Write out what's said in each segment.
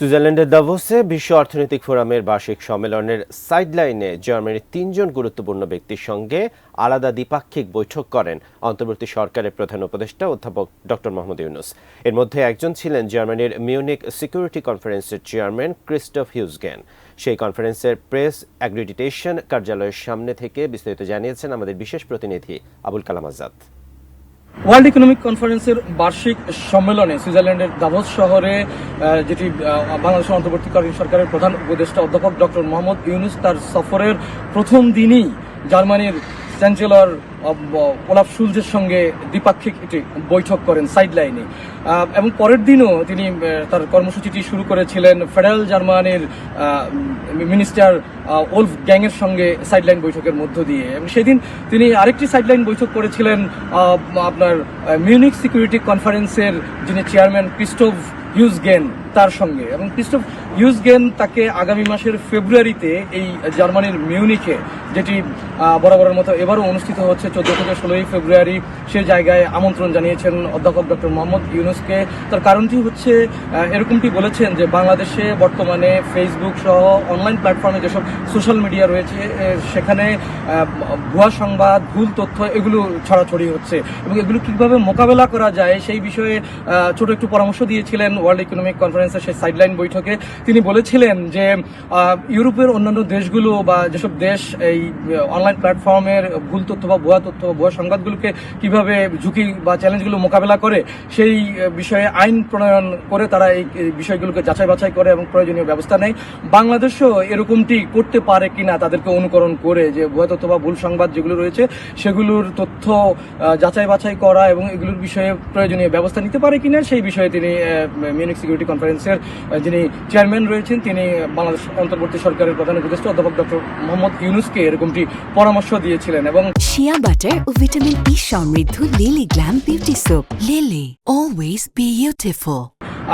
সুইজারল্যান্ডের দাভোসে বিশ্ব অর্থনৈতিক ফোরামের বার্ষিক সম্মেলনের সাইডলাইনে জার্মানির 3 জন গুরুত্বপূর্ণ ব্যক্তির সঙ্গে আলাদা দ্বিপাক্ষিক বৈঠক করেন অন্তর্বর্তী সরকারের প্রধান উপদেষ্টা অধ্যাপক ডক্টর মোহাম্মদ ইউনুস। এর মধ্যে একজন ছিলেন জার্মানির মিউনিক সিকিউরিটি কনফারেন্সের চেয়ারম্যান ক্রিস্টোফ হিউজগেন। সেই কনফারেন্সের প্রেস অ্যাক্রিডিটেশন কার্যালয়ের সামনে থেকে বিস্তারিত জানিয়েছেন আমাদের বিশেষ প্রতিনিধি আবুল কালাম আজাদ। ওয়ার্ল্ড ইকোনমিক কনফারেন্সের বার্ষিক সম্মেলনে সুইজারল্যান্ডের দাভোস শহরে যেটি বাংলাদেশের অন্তর্বর্তীকালীন সরকারের প্রধান উপদেষ্টা অধ্যাপক ডক্টর মোহাম্মদ ইউনুস তার সফরের প্রথম দিনই জার্মানির চ্যান্সেলর ওলাফ শুলজের সঙ্গে দ্বিপাক্ষিক একটি বৈঠক করেন সাইডলাইনে, এবং পরের দিনও তিনি তার কর্মসূচিটি শুরু করেছিলেন ফেডারেল জার্মানির মিনিস্টার ওলফ গ্যাংয়ের সঙ্গে সাইডলাইন বৈঠকের মধ্য দিয়ে। এবং সেদিন তিনি আরেকটি সাইডলাইন বৈঠক করেছিলেন আপনার মিউনিক সিকিউরিটি কনফারেন্সের যিনি চেয়ারম্যান ক্রিস্টোফ হিউজগেন তার সঙ্গে। এবং ক্রিস্টোফ হিউজগেন তাকে আগামী মাসের ফেব্রুয়ারিতে এই জার্মানির মিউনিকে, যেটি বরাবরের মতো এবারও অনুষ্ঠিত হচ্ছে 14 থেকে 16 ফেব্রুয়ারি, সে জায়গায় আমন্ত্রণ জানিয়েছেন অধ্যাপক ডক্টর মোহাম্মদ ইউনুসকে। তার কারণটি হচ্ছে এরকমটি বলেছেন যে বাংলাদেশে বর্তমানে ফেসবুক সহ অনলাইন প্ল্যাটফর্মে যেসব সোশ্যাল মিডিয়া রয়েছে সেখানে ভুয়া সংবাদ, ভুল তথ্য এগুলো ছড়াছড়ি হচ্ছে, এবং এগুলো কীভাবে মোকাবেলা করা যায় সেই বিষয়ে ছোট একটু পরামর্শ দিয়েছিলেন ওয়ার্ল্ড ইকোনমিক কনফারেন্সের সেই সাইডলাইন বৈঠকে। তিনি বলেছিলেন যে ইউরোপের অন্যান্য দেশগুলো বা যেসব দেশ এই অনলাইন প্ল্যাটফর্মের ভুল তথ্য বা ভুয়া তথ্য, ভুয়া সংবাদগুলোকে কিভাবে ঝুঁকি বা চ্যালেঞ্জগুলো মোকাবেলা করে সেই বিষয়ে আইন প্রণয়ন করে তারা এই বিষয়গুলোকে যাচাই বাছাই করে এবং প্রয়োজনীয় ব্যবস্থা নেয়। বাংলাদেশও এরকমটি করতে পারে কিনা তাদেরকে অনুকরণ করে, যে ভুয়া তথ্য বা ভুল সংবাদ যেগুলো রয়েছে সেগুলোর তথ্য যাচাই বাছাই করা এবং এগুলোর বিষয়ে প্রয়োজনীয় ব্যবস্থা নিতে পারে কিনা সেই বিষয়ে তিনি মিউনিক সিকিউরিটি কনফারেন্সের যিনি চেয়ারম্যান রয়েছেন তিনি বাংলাদেশ অন্তর্বর্তী সরকারের প্রধান উপদেষ্টা অধ্যাপক ডক্টর মোহাম্মদ ইউনুসকে এরকমটি পরামর্শ দিয়েছিলেন। এবং শিয়া বাটার ও ভিটামিন ই সমৃদ্ধ lily glam beauty soap, lily always beautiful.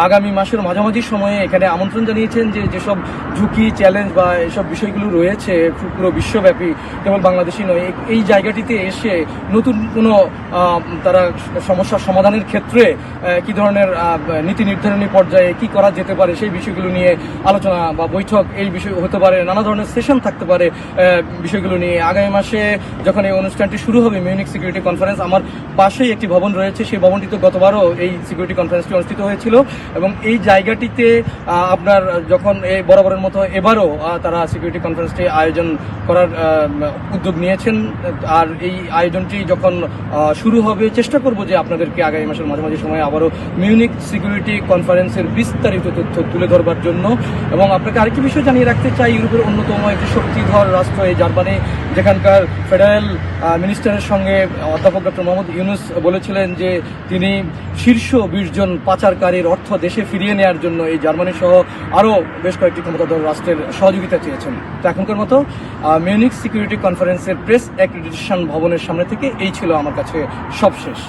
আগামী মাসের মাঝামাঝি সময়ে এখানে আমন্ত্রণ জানিয়েছেন যে যেসব ঝুঁকি, চ্যালেঞ্জ বা এসব বিষয়গুলো রয়েছে পুরো বিশ্বব্যাপী, কেবল বাংলাদেশই নয়, এই জায়গাটিতে এসে নতুন কোনো তারা সমস্যার সমাধানের ক্ষেত্রে কি ধরনের নীতি নির্ধারণী পর্যায়ে কি করা যেতে পারে সেই বিষয়গুলো নিয়ে আলোচনা বা বৈঠক এই বিষয় হতে পারে, নানা ধরনের সেশন থাকতে পারে বিষয়গুলো নিয়ে। আগামী মাসে যখন এই অনুষ্ঠানটি শুরু হবে মিউনিক সিকিউরিটি কনফারেন্স, আমার পাশেই একটি ভবন রয়েছে, সেই ভবনটিতে গতবারও এই সিকিউরিটি কনফারেন্সটি অনুষ্ঠিত হয়েছিল, এবং এই জায়গাটিতে আপনার যখন এই বরাবরের মতো এবারও তারা সিকিউরিটি কনফারেন্সটি আয়োজন করার উদ্যোগ নিয়েছেন। আর এই আয়োজনটি যখন শুরু হবে চেষ্টা করব যে আপনাদেরকে আগামী মাসের মাঝামাঝি সময়ে আবারও মিউনিক সিকিউরিটি কনফারেন্সের বিস্তারিত তথ্য তুলে ধরবার জন্য। এবং আপনাকে আরেকটি বিষয় জানিয়ে রাখতে চাই, ইউরোপের অন্যতম একটি শক্তিধর রাষ্ট্র এই জার্মানি, যেখানকার ফেডারেল মিনিস্টারের সঙ্গে অধ্যাপক ডক্টর মোহাম্মদ ইউনুস বলেছিলেন যে তিনি শীর্ষ 20 জন পাচারকারীর অর্থ দেশে ফিরিয়ে নেওয়ার জন্য এই জার্মানি সহ আরও বেশ কয়েকটি ক্ষমতাধর রাষ্ট্রের সহযোগিতা চেয়েছেন। তো এখনকার মতো মিউনিক সিকিউরিটি কনফারেন্সের প্রেস অ্যাক্রিডিটেশন ভবনের সামনে থেকে এই ছিল আমার কাছে সবশেষ।